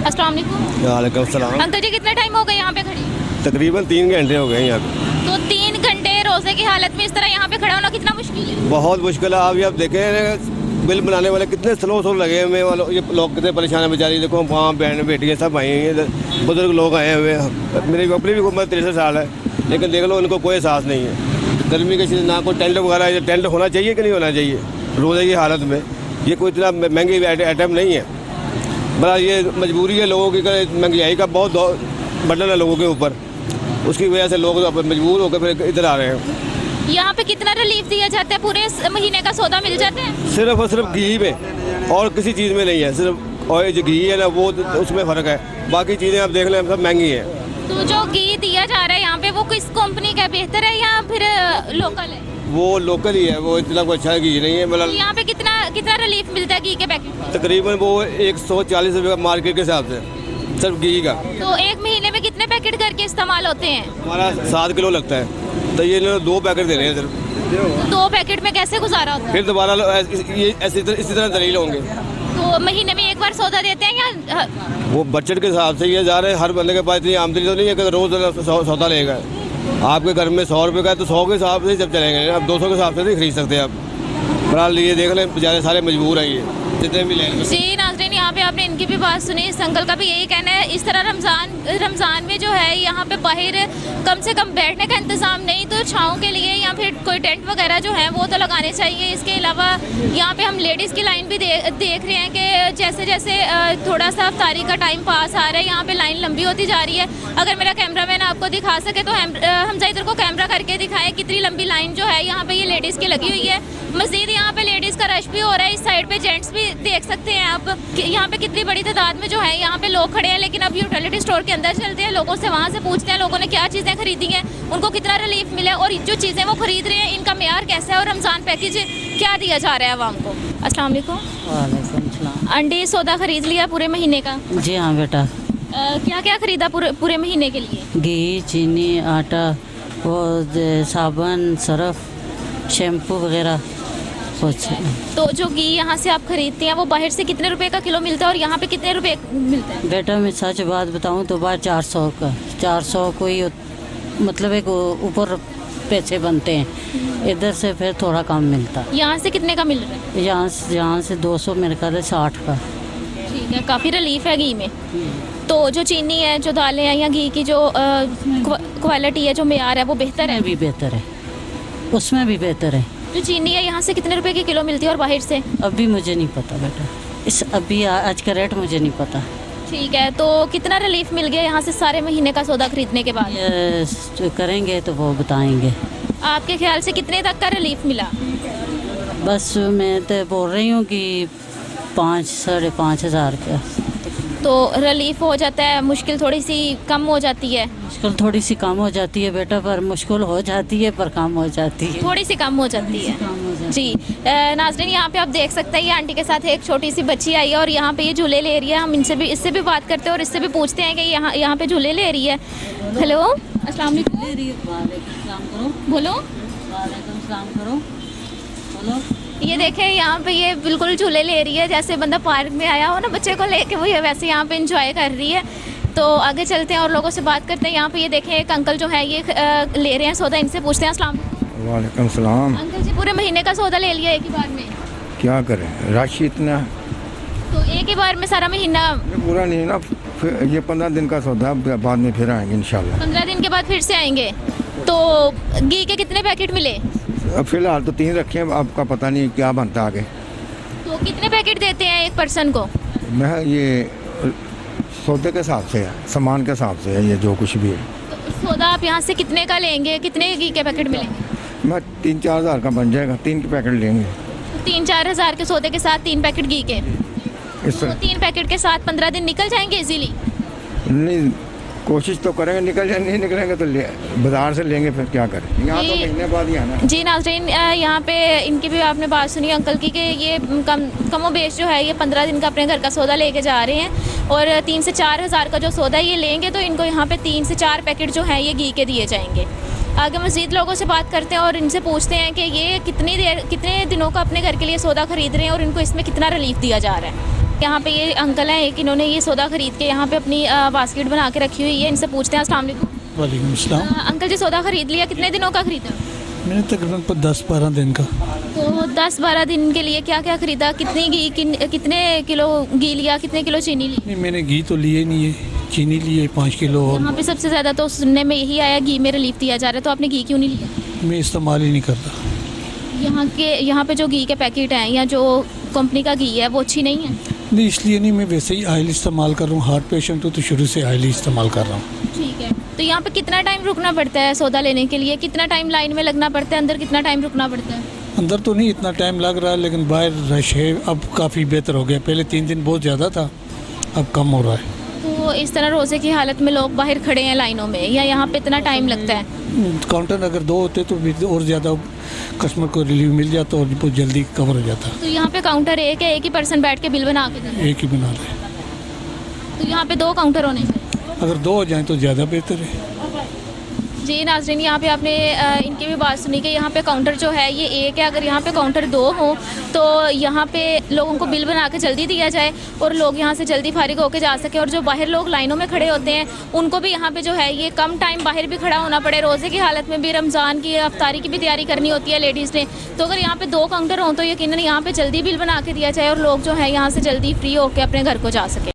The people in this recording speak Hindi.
अस्सलाम वालेकुम। वालेकुम सलाम। अंकल जी कितना टाइम हो गया यहाँ पे खड़ी? तकरीबन 3 घंटे हो गए यहाँ पे। तो 3 घंटे रोजे की हालत में इस तरह यहाँ पे खड़ा होना कितना मुश्किल है? बहुत मुश्किल है। अभी आप देखें बिल बनाने वाले कितने स्लो लगे हुए हैं, ये लोग कितने परेशान है बेचारी। देखो वहाँ बहन बेटियाँ सब आई हैं, बुजुर्ग लोग आए हुए हैं। मेरी अपनी भी उम्र 63 साल है, लेकिन देख लो उनको कोई एहसास नहीं है। गर्मी के सीजन ना कोई टेंट वगैरह, टेंट होना चाहिए कि नहीं होना चाहिए रोज़े की हालत में। ये कोई इतना महंगी आइटम नहीं है, बड़ा ये मजबूरी है लोगों की। महंगाई का बहुत बर्डन है लोगों के ऊपर, उसकी वजह से लोग मजबूर होकर फिर इधर आ रहे हैं। यहाँ पे कितना रिलीफ दिया जाता है? पूरे महीने का सौदा मिल जाता है? सिर्फ और सिर्फ घी में और किसी चीज़ में नहीं है। सिर्फ और जो घी है ना वो उसमें फ़र्क है, बाकी चीज़ें आप देख लें सब महंगी है। तो जो घी दिया जा रहा है यहाँ पे वो किस कंपनी का बेहतर है या फिर लोकल है? वो लोकल ही है, वो इतना कोई अच्छा घी नहीं है। तो मतलब यहाँ पे कितना रिलीफ मिलता है घी के पैकेट? तकरीबन वो 140 रुपये का मार्केट के हिसाब से सिर्फ घी का। तो एक महीने में कितने पैकेट करके इस्तेमाल होते हैं? हमारा 7 किलो लगता है, तो ये लोग 2 पैकेट दे रहे हैं सिर्फ। 2 पैकेट में कैसे गुजारा होता है? फिर दोबारा ये इसी तरह दलील होंगे। तो महीने में एक बार सौदा देते हैं या वो बजट के हिसाब से ये जा रहे हैं। हर बंदे के पास इतनी आमदनी तो नहीं है कि रोज़ सौदा लेगा। आपके घर में 100 रुपये का है तो 100 के हिसाब से ही जब चलेंगे, अब 200 के हिसाब से नहीं खरीद सकते आप। बहरहाल ये देख लें बेचारे सारे मजबूर हैं, ये जितने भी लेंगे। जी नाज़रीन, यहाँ पे आपने इनकी भी बात सुनी। इस अंकल का भी यही कहना है। इस तरह रमज़ान में जो है यहाँ पे बाहर कम से कम बैठने का इंतज़ाम नहीं तो छाँव के लिए या फिर कोई टेंट वगैरह जो है वो तो लगाने चाहिए। इसके अलावा यहाँ पे हम लेडीज़ की लाइन भी देख रहे हैं कि जैसे जैसे थोड़ा सा अफ्तारी का टाइम पास आ रहा है, यहाँ पे लाइन लंबी होती जा रही है। अगर मेरा कैमरामैन आपको दिखा सके तो हम इधर को कैमरा करके दिखाएं कितनी लंबी लाइन जो है यहाँ पे ये लेडीज़ की लगी हुई है। मज़ीद यहाँ पे लेडीज़ का रश भी हो रहा है। इस साइड पे जेंट्स भी देख सकते हैं आप कि यहाँ पे कितनी बड़ी तादाद में जो है यहाँ पे लोग खड़े हैं। लेकिन अब यूटिलिटी स्टोर के अंदर चलते हैं, लोगों से वहाँ से पूछते हैं लोगों ने क्या चीज़ें खरीदी हैं, उनको कितना रिलीफ मिला और जो चीज़ें वो खरीद रहे हैं इनका मेयार कैसा है और रमज़ान पैकेज क्या दिया जा रहा है आवाम को। अस्सलाम वालेकुम। वालेकुम सलाम। आंटी सौदा खरीद लिया पूरे महीने का? जी हाँ बेटा। क्या क्या खरीदा पूरे महीने के लिए? घी, चीनी, आटा, वो साबुन, सर्फ, शैम्पू वगैरह कुछ। तो जो घी यहाँ से आप खरीदते हैं वो बाहर से कितने रुपए का किलो मिलता है और यहाँ पे कितने रुपए मिलता है? बेटा मैं सच बात बताऊँ तो बाहर 400 का 400 कोई मतलब एक ऊपर पैसे बनते हैं, इधर से फिर थोड़ा कम मिलता है। यहाँ से कितने का मिल रहा है? यहाँ से 200 मेरे ख्याल है 60 का। ठीक है, काफ़ी रिलीफ है घी में। तो जो चीनी है, जो दालें हैं या घी की जो क्वालिटी है, जो मेयार है वो बेहतर है? भी बेहतर है, उसमें भी बेहतर है। जो चीनी है यहाँ से कितने रुपए की किलो मिलती है और बाहर से? अभी मुझे नहीं पता बेटा, अभी आज का रेट मुझे नहीं पता। ठीक है, तो कितना रिलीफ मिल गया यहाँ से सारे महीने का सौदा खरीदने के बाद? जो करेंगे तो वो बताएंगे। आपके ख्याल से कितने तक का रिलीफ मिला? बस मैं तो बोल रही हूँ कि 5-5.5 हज़ार का तो रिलीफ हो जाता है, मुश्किल थोड़ी सी कम हो जाती है। मुश्किल थोड़ी सी कम हो जाती है बेटा, पर मुश्किल हो जाती है पर कम हो जाती है, थोड़ी सी कम हो जाती है। जी नाज़रीन, यहाँ पे आप देख सकते हैं ये आंटी के साथ एक छोटी सी बच्ची आई है और यहाँ पे ये झूले ले रही है। हम इससे भी बात करते हैं और इससे भी पूछते हैं कि यहाँ पे झूले ले रही है। हेलो, अस्सलाम वालेकुम। बोलो। वालेकुम सलाम करो, बोलो। ये देखें यहाँ पे ये बिल्कुल झूले ले रही है, जैसे बंदा पार्क में आया हो ना बच्चे को लेके, वो ये वैसे यहाँ पे एंजॉय कर रही है। तो आगे चलते हैं और लोगों से बात करते हैं। यहाँ पे ये देखें एक अंकल जो है ये ले रहे हैं सौदा, इनसे पूछते हैं। अस्सलाम वालेकुम सलाम। अंकल जी, पूरे महीने का सौदा ले लिया एक ही बार में? क्या करें, रश इतना। तो एक ही बार में सारा महीना? ये पूरा नहीं ना, ये 15 दिन का सौदा, बाद में फिर आएंगे इंशाल्लाह। 15 दिन के बाद फिर से आएंगे। तो घी के कितने पैकेट मिले? अब फिलहाल तो 3 रखे हैं, आपका पता नहीं क्या बनता आगे। तो कितने पैकेट देते हैं एक पर्सन को? मैं ये सौदे के हिसाब से है, सामान के हिसाब से है, ये जो कुछ भी है। तो सौदा आप यहाँ से कितने का लेंगे, कितने घी के पैकेट मिलेंगे? मैं 3-4 हज़ार का बन जाएगा, 3 के पैकेट लेंगे। 3-4 हज़ार के सौदे के साथ 3 पैकेट घी के, इस तो 3 पैकेट के साथ 15 दिन निकल जाएंगे इजीली? नहीं, कोशिश तो करेंगे निकल जाए, नहीं निकलेंगे तो बाज़ार से लेंगे, फिर क्या करें। यहाँ तो महीने बाद ही आना। जी नाज़रीन, यहाँ पे इनकी भी आपने बात सुनी अंकल की कि ये कमो बेश जो है ये 15 दिन का अपने घर का सौदा लेके जा रहे हैं और 3 से 4 हज़ार का जो सौदा ये लेंगे तो इनको यहाँ पे 3 से 4 पैकेट जो है ये घी के दिए जाएंगे। आगे मज़ीद लोगों से बात करते हैं और इनसे पूछते हैं कि ये कितने दिनों का अपने घर के लिए सौदा खरीद रहे हैं और इनको इसमें कितना रिलीफ दिया जा रहा है। यहाँ पे ये अंकल हैं, एक इन्होंने ये सौदा खरीद के यहाँ पे अपनी बास्केट बना के रखी हुई है, इनसे पूछते हैं। अस्सलाम वालेकुम। वालेकुम अस्सलाम। अंकल जी सौदा खरीद लिया, कितने दिनों का खरीदा? मैंने तकरीबन 10-12 दिन का। तो 10-12 दिन के लिए क्या क्या खरीदा? कितनी घी कितने किलो घी लिया, कितने किलो चीनी ली? नहीं, मैंने घी तो लिए नहीं है, चीनी लिए 5 किलो। और यहाँ पे सबसे ज़्यादा तो सुनने में यही आया घी में रिलीफ दिया जा रहा है, तो आपने घी क्यों नहीं लिया? मैं इस्तेमाल ही नहीं करता। यहाँ पे जो घी के पैकेट हैं या जो कंपनी का घी है वो अच्छी नहीं है? नहीं, इसलिए नहीं, मैं वैसे ही ऑयल इस्तेमाल कर रहा हूँ। हार्ट पेशेंट हूँ तो शुरू से ऑयल ही इस्तेमाल कर रहा हूँ। ठीक है। तो यहाँ पे कितना टाइम रुकना पड़ता है सौदा लेने के लिए? कितना टाइम लाइन में लगना पड़ता है? अंदर कितना टाइम रुकना पड़ता है? अंदर तो नहीं इतना टाइम लग रहा है, लेकिन बाहर रश है। अब काफ़ी बेहतर हो गया, पहले 3 दिन बहुत ज़्यादा था, अब कम हो रहा है। तो इस तरह रोज़े की हालत में लोग बाहर खड़े हैं लाइनों में, या यहाँ पे इतना टाइम लगता है? काउंटर अगर 2 होते तो भी और ज़्यादा कस्टमर को रिलीफ मिल जाता और बहुत जल्दी कवर हो जाता। तो यहाँ पे काउंटर एक है, एक ही पर्सन बैठ के बिल बना के देता है? एक ही बना रहे हैं। तो यहाँ पे 2 काउंटर होने चाहिए। अगर 2 हो जाएँ तो ज़्यादा बेहतर है। जी नाज़रीन, यहाँ पे आपने इनकी भी बात सुनी कि यहाँ पे काउंटर जो है ये एक है। अगर यहाँ पे काउंटर 2 हो तो यहाँ पे लोगों को बिल बना के जल्दी दिया जाए और लोग यहाँ से जल्दी फारिग होकर जा सके। और जो बाहर लोग लाइनों में खड़े होते हैं उनको भी यहाँ पे जो है ये कम टाइम बाहर भी खड़ा होना पड़े। रोज़े की हालत में भी, रमज़ान की अफ्तारी की भी तैयारी करनी होती है लेडीज़ ने। तो अगर यहाँ पे 2 काउंटर हों तो यकीनन यहाँ पे जल्दी बिल बना के दिया जाए और लोग जो है यहाँ से जल्दी फ्री होकर अपने घर को जा सके।